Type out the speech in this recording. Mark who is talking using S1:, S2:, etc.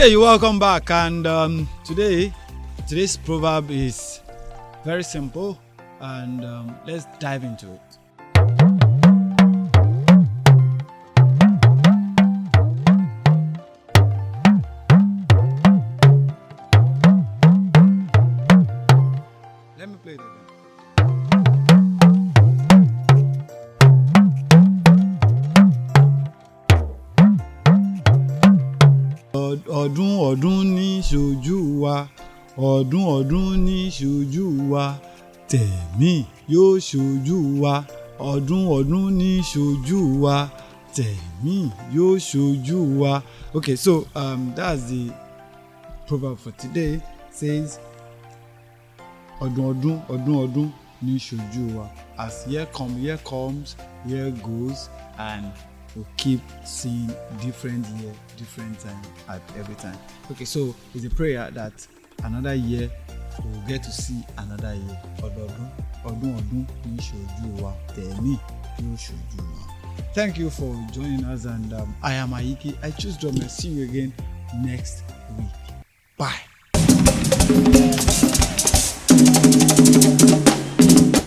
S1: Okay, you're welcome back. And today's proverb is very simple, and let's dive into it. Let me play it again. Ọdún ọdún ní ṣojú wa, ọdún ọdún ní ṣojú wa, tẹ̀mí yóò ṣojú wa, ọdún ọdún ní ṣojú wa, tẹ̀mí yóò ṣojú wa. Okay, so that's the proverb for today. It says ọdún ọdún ní ṣojú wa. As year comes, year goes, and we'll keep seeing different year, different time at every time. Okay, so it's a prayer that another year we'll get to see another year. Ọdún ní ṣojú wa, tẹ̀mí yóò ṣojú wa. Thank you for joining us, and I am Ayiki. I choose to see you again next week. Bye.